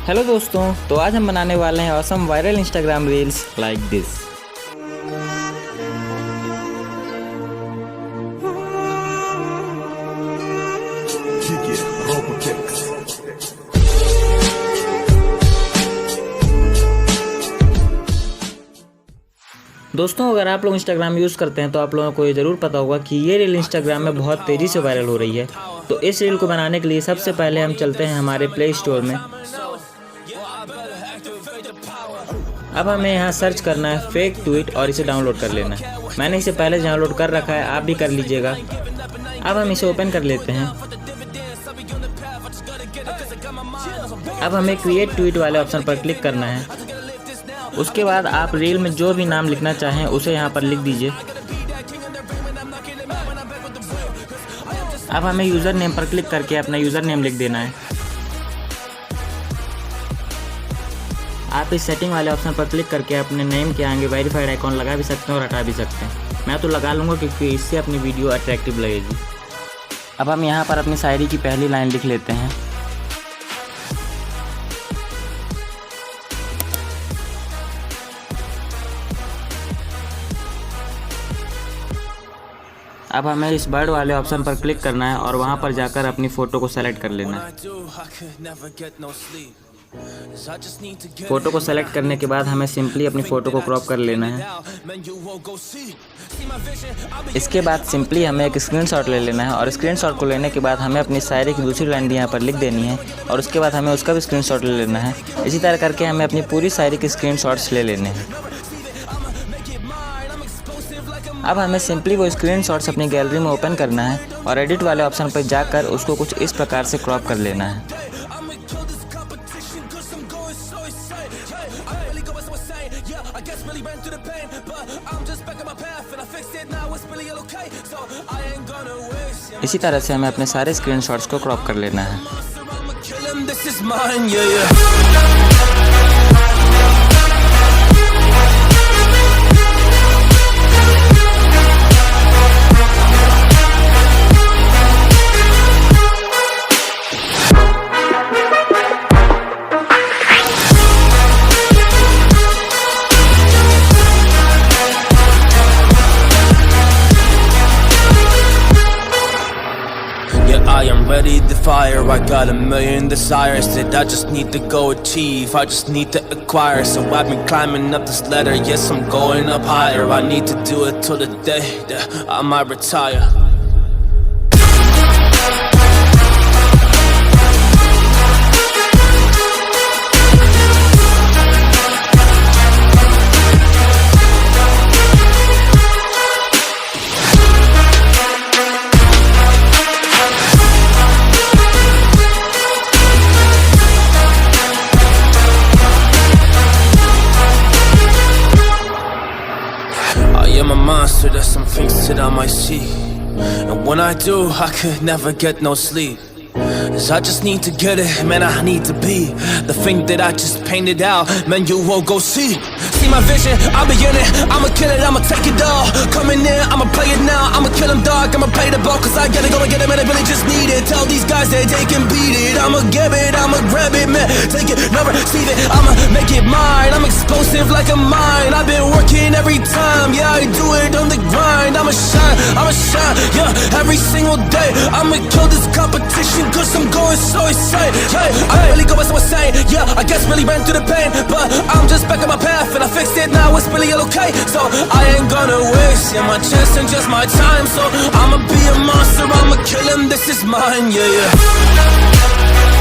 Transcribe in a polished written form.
Hello दोस्तों, तो आज हम बनाने वाले हैं awesome viral Instagram reels like this. दोस्तों, अगर आप लोग इंस्टाग्राम यूज़ करते हैं तो आप लोगों को ये ज़रूर पता होगा कि ये रील इंस्टाग्राम में बहुत तेज़ी से वायरल हो रही है। तो इस रील को बनाने के लिए सबसे पहले हम चलते हैं हमारे प्ले स्टोर में। अब हमें यहाँ सर्च करना है फेक ट्वीट और इसे डाउनलोड कर लेना है। मैंने इसे पहले डाउनलोड कर रखा है, आप भी कर लीजिएगा। अब हम इसे ओपन कर लेते हैं। अब हमें क्रिएट ट्वीट वाले ऑप्शन पर क्लिक करना है। उसके बाद आप रील में जो भी नाम लिखना चाहें उसे यहाँ पर लिख दीजिए। अब हमें यूज़र नेम पर क्लिक करके अपना यूज़र नेम लिख देना है। आप इस सेटिंग वाले ऑप्शन पर क्लिक करके अपने नेम के आगे वेरीफाइड आइकॉन लगा भी सकते हैं और हटा भी सकते हैं। मैं तो लगा लूँगा क्योंकि इससे अपनी वीडियो अट्रैक्टिव लगेगी। अब हम यहाँ पर अपनी शायरी की पहली लाइन लिख लेते हैं। अब हमें इस बर्ड वाले ऑप्शन पर क्लिक करना है और वहां पर जाकर अपनी फ़ोटो को सेलेक्ट कर लेना है। फ़ोटो को सेलेक्ट करने के बाद हमें सिंपली अपनी फ़ोटो को क्रॉप कर लेना है। इसके बाद सिंपली हमें एक स्क्रीनशॉट ले लेना है और स्क्रीनशॉट को लेने के बाद हमें अपनी शायरी की दूसरी लाइन भी यहाँ पर लिख देनी है और उसके बाद हमें उसका भी स्क्रीनशॉट ले लेना है। इसी तरह करके हमें अपनी पूरी शायरी के स्क्रीनशॉट्स ले लेने हैं। अब हमें सिंपली वो स्क्रीनशॉट्स अपनी गैलरी में ओपन करना है और एडिट वाले ऑप्शन पर जाकर उसको कुछ इस प्रकार से क्रॉप कर लेना है। इसी तरह से हमें अपने सारे स्क्रीनशॉट्स को क्रॉप कर लेना है। I am ready to fire, I got a million desires that I just need to go achieve, I just need to acquire. So I've been climbing up this ladder, yes I'm going up higher. I need to do it till the day that I might retire. I'm a monster, there's some things that I might see, and when I do, I could never get no sleep. 'Cause I just need to get it, man, I need to be the thing that I just painted out, man, you won't go see. See my vision, I'll be in it, I'ma kill it, I'ma take it all. Coming in, I'ma play it now, I'ma kill them dog, I'ma play the ball. 'Cause I gotta go and get it, man, I really just need it. Tell these guys that they can beat it, I'ma give it, I'ma grab it, man, take it, never receive it, I'ma make it mine. I'm explosive like a mine, I've been working every time, yeah, I do it on the grind. I'ma shine, yeah, every single day. I'ma kill this competition 'cause I'm going so insane. Hey, I really go so insane, yeah, I guess really ran through the pain, but I'm just back on my path and I fixed it, now it's really okay. So I ain't gonna waste, yeah, my chance and just my time. So I'ma be a monster, I'ma kill him, this is mine, yeah, yeah.